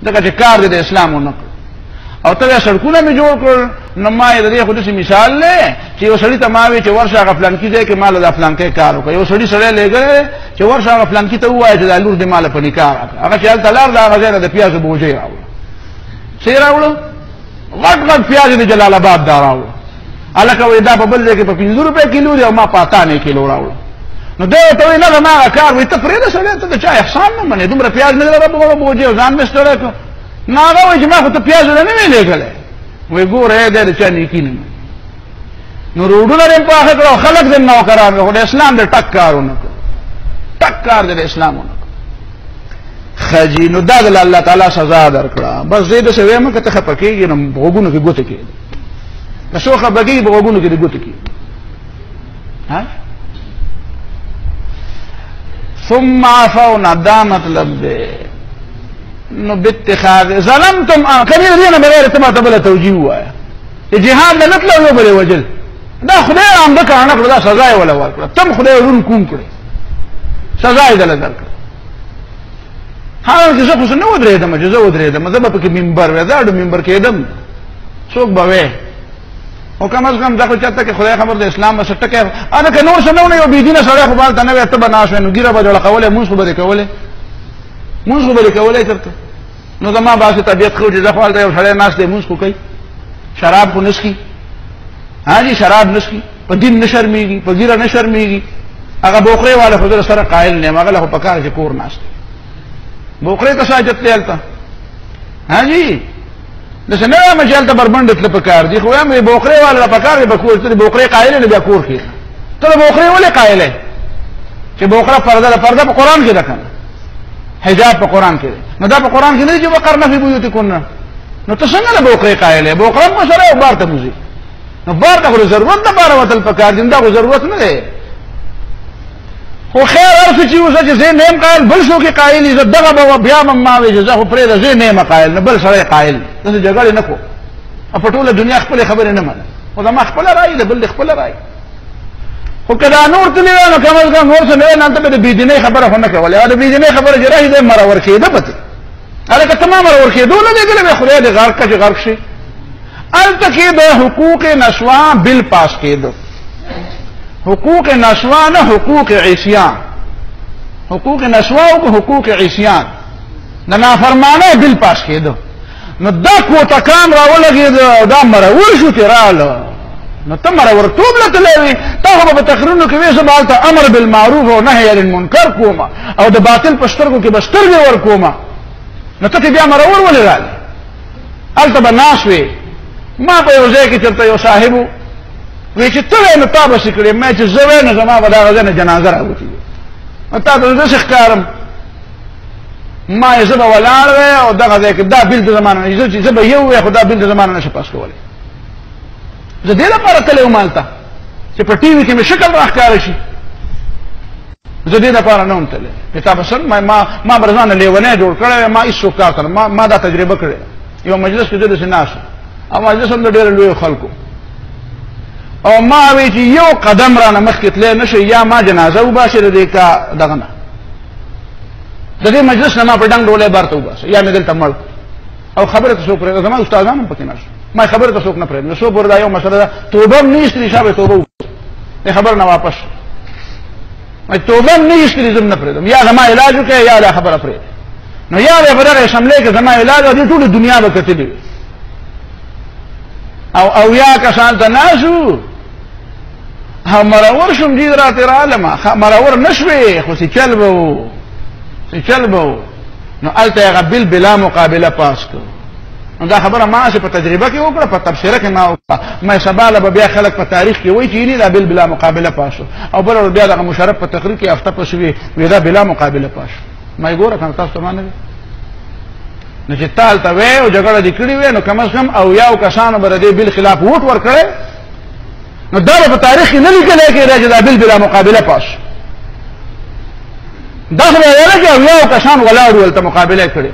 ځکه چې کار دې د اسلام ونه کړ او ته سړکونه مې جوړ کړ نو ما یې د دې خو داسې مثال دی چې یو سړي ته ما وایي چې ورشه هغه فلانکي ځای کې ما له دا فلانکی کار وکړه یو سړي لېږلی چې ورشه هغه فلانکي ته ووایه چې دا لور دې ما له په نکاح راکړه هغه چې هلته لاړ د هغه ځای نه د پیازو بوجۍ راوړه څه یې راوړه غټ غټ پیاز یې د جلال آباد دا راوړه هلکه وایي دا په بل ځای کې په 50 روپۍ کیلو دی او ما په 98 کیلو راوړه نو دی ورته وایي نه زما هغه کار وایي ته پرېږده سړی ته د چا احسان نه منې دومره پیاز مې لره په بوجۍ او ځان مې ستړی کړ نو هغه وایي چې ما خو ته پیاز نه مې لېږلی وی ګوره دی د چا نیکي نه نو روډونه دې پاخه کړو خلک دې نوکران کړو د اسلام د ټک کار ونه کړو ټک کار د اسلام ونه کړو خجی نو دا د الله تعالی سزا درکړه بس دې د سوي مکه ته خپکیږي نو وګونو کې ګوت کېږي که څو خپکیږي په وګونو کې دې ګوت کېږي ها ثم عفونا دا مطلب دې نو باتخاذ ظلمتم کبیر دینه بغیر تما تبله توجیه وایا جهاد نه نتلو یو بل وجل دا خدای هم د کانه کړه دا سزا یې ولا ورکړه تم خدای ورون کوم کړی سزا یې دل درکړه حال کې څه څه نو درېدم چې زه ودرېدم زه په کې منبر وې دا د منبر کېدم څوک به وې او کم از کم دا خو چاته کې خدای خبر د اسلام وسټه کې انا که نور څه نه یو بي دینه سره خو بال تنه ته بناس نو ګیره به جوړ کوله موږ خو به کوله موږ خو به کوله ترته نو زما باسه طبيعت خو چې ځخوال ته یو سړی ناس دی موږ خو کوي شراب خو نسکی ها جی شراب نسکی په دین نشرمېږي په ګیره نشرمېږي هغه بوخره والا خو سره قائل نه هغه له پکار چې کور ناس بوخره ته ساجت لته ها جی دسه نه مجال ته بربند ته پکار دي خو هم بوخره والا پکار به کور ته بوخره قائل نه بیا کور کې ته بوخره ولې قائل ہے چې بوخره پرده په قران کې ده کنه حجاب په قران کې نو دا په قران کې نه چې وقرنا فی بیوتکن نو ته څنګه له بوخره قائل ہے بوخره په سره او بار ته موزي نو بار ته ضرورت نه بار وتل پکار دي دا ضرورت نه ده خو خیر ارڅ چې وسه چې زه نیم قائل بل شو کې قائل عزت دغه به بیا مما وي جزاه خو پرې ده زه نیم قائل نه بل سره قائل دغه جګړه نه کو په ټوله دنیا خپل خبره نه منه او دا ما خپل راي ده بل خپل راي خو کدا نور ته نه نو کوم ځای نور څه نه نه ته به بيدینه خبره نه کوله دا بيدینه خبره جراحي ده مرور کېده پته هغه که تمام مرور کېدو نه دی ګلې خدای دې غرق کې غرق شي الته کې به حقوق نسوا بل پاس کېدو حقوق نسوا نه حقوق عصيان حقوق نسوا او حقوق عصيان نه نافرمانه بل پاس کېدو نو دا کوټه کام راولګي دا مرور شو تیراله نو تمر ورتوب لتلوي ته په تقرینو کې وې زبالته امر بالمعروف او نهي عن المنکر کوما او د باطل پشترګو کې بسترګي ور کوما نو ته بیا مرور ولې راځي الته بناسوي ما په یو ځای کې چرته یو صاحب وی چې ته نو تاسو سکړې مې چې زوی نه زما ودا غزنه جنازه راوتی او تاسو زه ښکارم ما یې زما ولاړ او دغه ځای کې دا بل د زمانه نه چې زه به یو خدا بل د زمانه نشه پاس کولای زه دې لپاره تلو مالته چې په ټي وي کې مې شکل راښکار شي زه دې لپاره نه ومتل کتاب سن ما برزانه لیونه جوړ کړی ما هیڅ کار کړ ما دا تجربه کړې یو مجلس کې د سناس او مجلس هم ډېر لوی خلکو او ما وی چې یو قدم را مخکې تللی نشي یا ما جنازه وباسي د دې کا دغه نه د دې مجلس نه ما په ډنګ ډولې بارته وباسي یا مې دلته مړ او خبره ته څوک پرې زما استادانو پکې نشو ما خبره ته څوک نه پرې نو څو پر دا یو مسله توبه نه استری شابه توبه نه خبر نه واپس ما توبه نه استری زم نه پرې یا زما علاج وکي یا لا خبره پرې نو یا به بدر شملې کې زما علاج دې ټول دنیا وکړي او یا کسان ته ناشو مرور شم دې راته عالم مرور نشوي خو سي چلبو نو الته غبل بلا مقابله پاس کو دا خبره ما چې په تجربه کې وکړه په تبصره کې ما وکړه ما سباله به بیا خلک په تاریخ کې وایي چې نه دا بلا مقابله پاسو او بل بیا د مشرف په تقریر کې افته پښوی وی دا بلا مقابله پاسو ما ګوره کوم تاسو ته مانه نه چې تال ته وې او جګړه دې کړې وې نو کم از کم او یاو کسانو بر دې بل خلاف ووټ ور کړې نو دا په تاریخ کې نه لیکل کېږي چې دا بلا مقابله پاسو دا خو یې راځي او یاو کسان ولاړ ولته مقابله کړې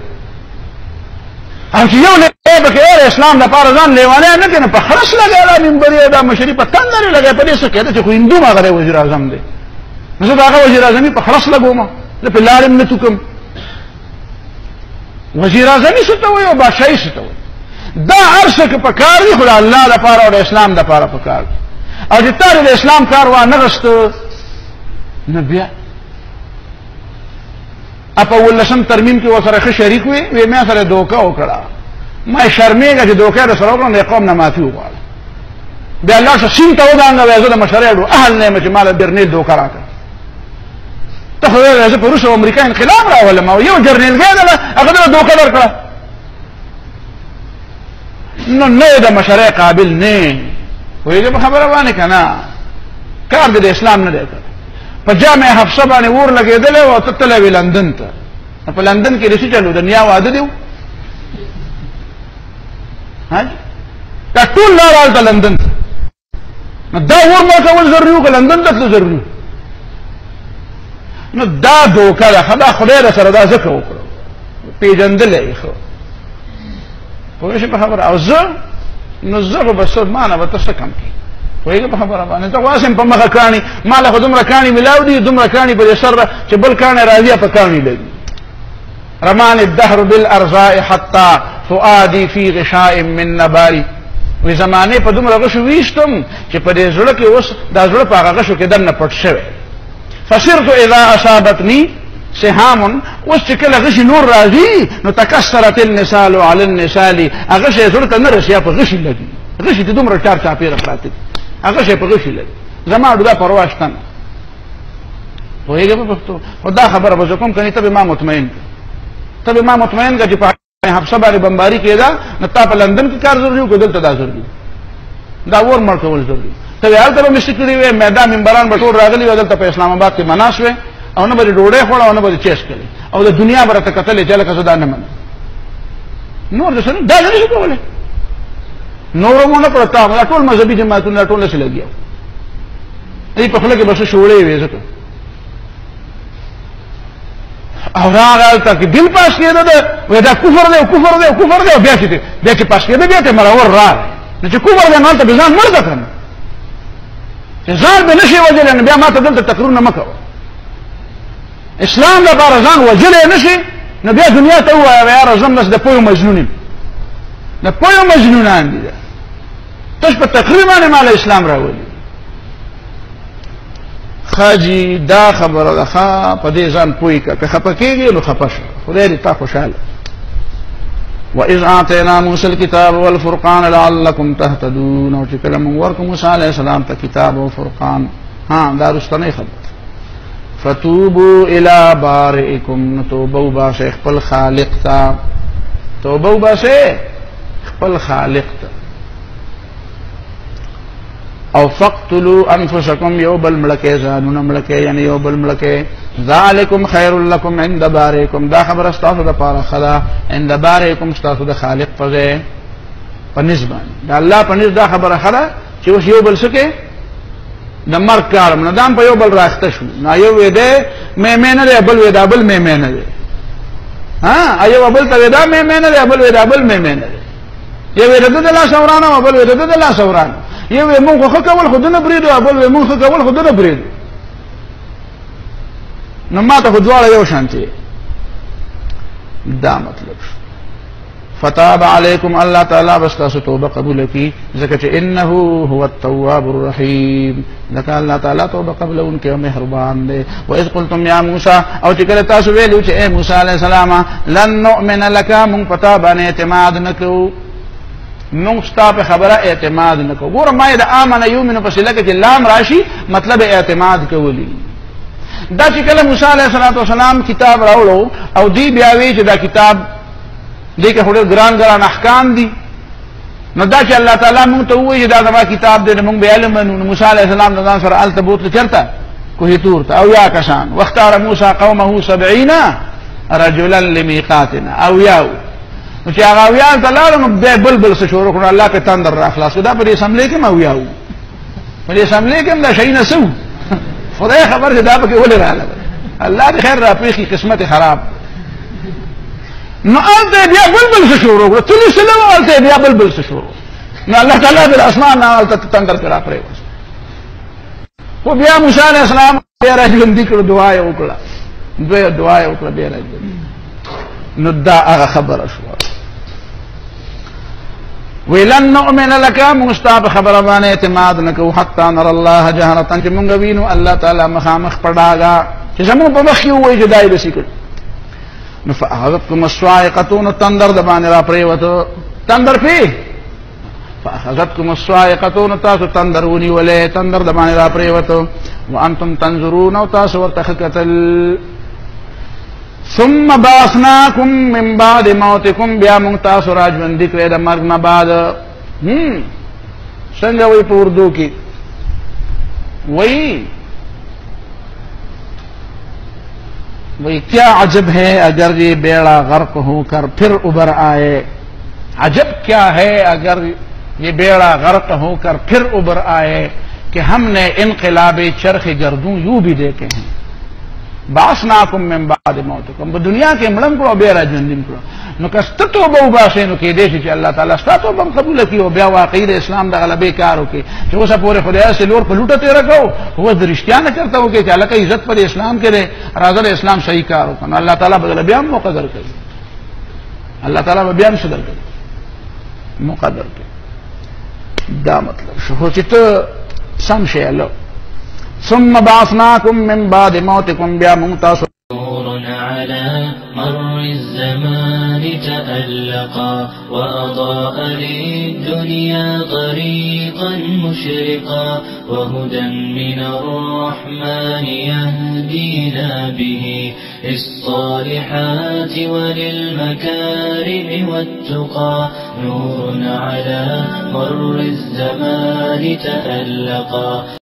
هم چې یو نه به کې اسلام د پاره ځان لیوانه نه کنه په خرص لګاله منبر دا مشري په تندر لګا په دې څه کېده چې خو هندو ما غره وزیر اعظم دی نو دا هغه وزیر اعظم په خرص لګوم زه په لارم نه توکم وزیر اعظم څه ته وایي او بادشاهي څه ته وایي. دا هر څه که په کار دي خو د الله لپاره او د اسلام لپاره په کار دي. او چې تا د اسلام کار وانه غوښته نو بیا په 18 ترمیم کې ورسره ښه شریک وي ما سره دوکه وکړه، ما شرمېږه چې دوکه در سره وکړم د قوم نه معافي وغواړم. بیا الله شه سین ته ودانګه وایي زه د مشرعو اهل نه یم چې مال برنیل دوکه راکړه. ته خو وایې زه په روس او امریکا انقلاب راولم او یو جرنیلګۍ ده هغه ته دوکه درکړه. نو نه د مشرع قابل نه وایي په خبره باندې که نه کار د اسلام نه دی کړی. په جامع حفصه باندې اور لګېدلی و او ته تللی وې لندن ته. په لندن کې رسي چلو دنیا واده دی دا ټول لار هلته لندن ته. نو دا اور مړ کول ضروري وو که لندن ته تلل ضروري وو؟ نو دا دوکه ده. دا خدای در سره دا ځکه وکړو پېژندلی ښه پوه شې په خبره. او زه نو زه به بس ما نه به ته څه کم کړي پوهېږې په خبره باندې. ته خو هسې په مخه کاڼي ما له خو دومره کاڼي میلاو دي دومره کاڼي په دې سر چې بل کاڼی راځي په کاڼي لګي. رمان الدهر بالارزاء حتى فؤادي في غشاء من نباري. وی زمانه په دومره غشو ویشتم چې په دې زړه کې اوس دا زړه په هغه غشو کې دننه پټ شوی. فصرت اذا اصابتني سهام. اوس چې کله غشي نور راځي نو تکسرت النسال على النسال. هغه شی زړه ته نه رسي په غشي لګي. غشي ته دومره چار چاپېره پراته دي هغه شی په غشي لګي. زما دا پروا شته نه پوهېږې په پښتو. خو دا خبره به زه کوم کنې ته به ما مطمئن ته به ما مطمئن کړه چې په حفصه باندې بمباري کېده نو تا په لندن کې کار ضروري وو که دلته دا ضروري دا اور مړ کول ضروري. ته هلته به مشري کړي وې میدان ممبران به ټول راغلي وو دلته په اسلام آباد کې مناس وې او نه به دې ډوډۍ خوړه او نه به دې چیس کړي او د دنیا به راته کتلې چې لکه زه دا نه منم. نور د سره دا نه شي کولی. نورو مو نه پړتا دا ټول مذهبي جماعتونه ټول سره لګیا ای په خله کې بس شوړې وې ځکه او راغل ته کې بل پاس کېده ده وې دا کفر دی کفر دی کفر دی بیا چې پاس کېده بیا ته مرور راغی نو چې کفر دی نو ته ځان مړ کړم چې ځان به نشي وجل بیا ما ته دلته تقریر نه مکو اسلام لپاره ځان وجل نشي نو بیا دنیا ته وایي یا رزم نس د پویو مجنونین د پویو مجنونان دي تاسو په تقریبا مال اسلام راولي خاجي دا خبره ده په دې ځان پوي که خپه کېږي نو خپه شه خدای دې تا خوشاله. وإذ آتينا موسى الكتاب والفرقان لعلكم تهتدون. او چې کله موږ ورکو موسی علیه السلام ته کتاب او فرقان دا رستنی خبره. فتوبوا الى بارئكم. توبه وباسئ خپل خالق ته توبه وباسئ خپل خالق ته. او فقتلوا انفسكم يوبل ملکه ځانونه ملکه یعنی یوبل ملکه ذالکم خیر لكم عند بارئکم. دا خبر استاسو د پاره خلا عند بارئکم استاسو د خالق په پنځبان دا الله پنځ دا خبره خلا چې اوس یوبل سکه د مرګ کار منظم په یوبل راخته شو نه یو وې ده مې نه ده بل وې ده بل مې نه ده ایو بل ته ده مې نه ده بل وې ده بل مې نه ده یو وې ده د لا سورانه بل وې ده د لا سورانه یو موږ خو کول خودنه بریدو بل موږ کول خودنه بریدو نو ماته خو دواړه یو شانتي دا مطلب. فتاب علیکم الله تعالی بس تاسو توبه قبول کی ځکه چې انه هو التواب الرحیم. ځکه الله تعالی توبه قبول کوي مهربان دی. واذ قلتم یا موسی او چې کله تاسو ویلو چې اے موسی علیہ السلام لن نؤمن لك من پتا باندې اعتماد نکو موږ ستا په خبره اعتماد نکو. ګوره ما د امن یؤمن په سله کې لام راشي مطلب اعتماد کولی. دا چې کله موسی علیہ السلام کتاب راوړو او دی بیا وی چې دا کتاب دې کې هډر ګران احکام دي نو دا چې الله تعالی موږ ته وایي دا زما کتاب دې موږ به علم نو موسی علیہ السلام د ځان سره الته بوت چرته کوه تور ته او یا کسان واختار موسی قومه 70 رجلا لمیقاتنا او یاو نو چې هغه ویان تعالی نو بلبل څه شروع کړ الله په تندر را خلاص دا په اسمبلی کې ما یاو په اسمبلی کې دا شي نه سو خدای خبر دې دا به ولې رااله الله دې خیر را پېخي قسمت خراب نو الته بیا بلبل څه شروع کړ تل سلام الته بیا بلبل څه شروع نو الله تعالی د اسمان نه الته تندر کرا پرې وس خو بیا موسی علیہ السلام بیا راځي کړو دعا یې وکړه دعا یې وکړه بیا راځي नुद्दा आगा खबर शो वेलन नुमिन लका मुस्ताब खबर बाने एतमाद न को हत्ता नर अल्लाह जहरतन कि मुंगवीनु अल्लाह ताला मखामख पड़ागा कि जमु पमखी हुए जुदाई बसिकल नफअखतकुम अस्वाइqatun तंदर दबाने रा प्रेवतो तंदर पे फअखतकुम अस्वाइqatun तासु तंदर उनी वले तंदर दबाने रा प्रेवतो व अंतुम तंजुरून तासु वर्तखकतल सुम्मा बासनाकुम मिन बाद मौतिकुम बिया मुंतासु राजबंदी करे द मर्ग में बाद संग वही उर्दू की वही क्या अजब है अगर ये बेड़ा गर्क होकर फिर उबर आए। अजब क्या है अगर ये बेड़ा गर्क होकर फिर उबर आए कि हमने इनकलाबे चरख गर्दू यूं भी देखे हैं। बासनाकुम मिन बाद मौतिकुम दुनिया के मड़म को बेरा जन्दिम को नु कस्तो बहु बासे नु के देश कि अल्लाह ताला स्ता तो बम कबूल की हो ब्या वाकईद इस्लाम दा गलबे कार हो के जो सब पूरे खुदा से लोर पलूटते रखो वो दृष्टिया न करता हो के अल्लाह का इज्जत पर इस्लाम के राजल इस्लाम सही कार हो अल्लाह ताला बदल बयान मुकद्दर कर अल्लाह ताला बयान सदर कर मुकद्दर के दा मतलब हो चित संशय लो सुम्मा बासनाकुम मिन बाद मौतिकुम बिया मुंतासु नूरुन अला मर्रि ज़मान तअल्लक़ा व अज़ाअ लिद्दुनिया तरीक़न मुशरिक़ा व हुदन मिनर्रहमान यहदीना बिही लिस्सालिहाति व लिलमकारिम वत्तुक़ा नूरुन अला मर्रि ज़मान तअल्लक़ा।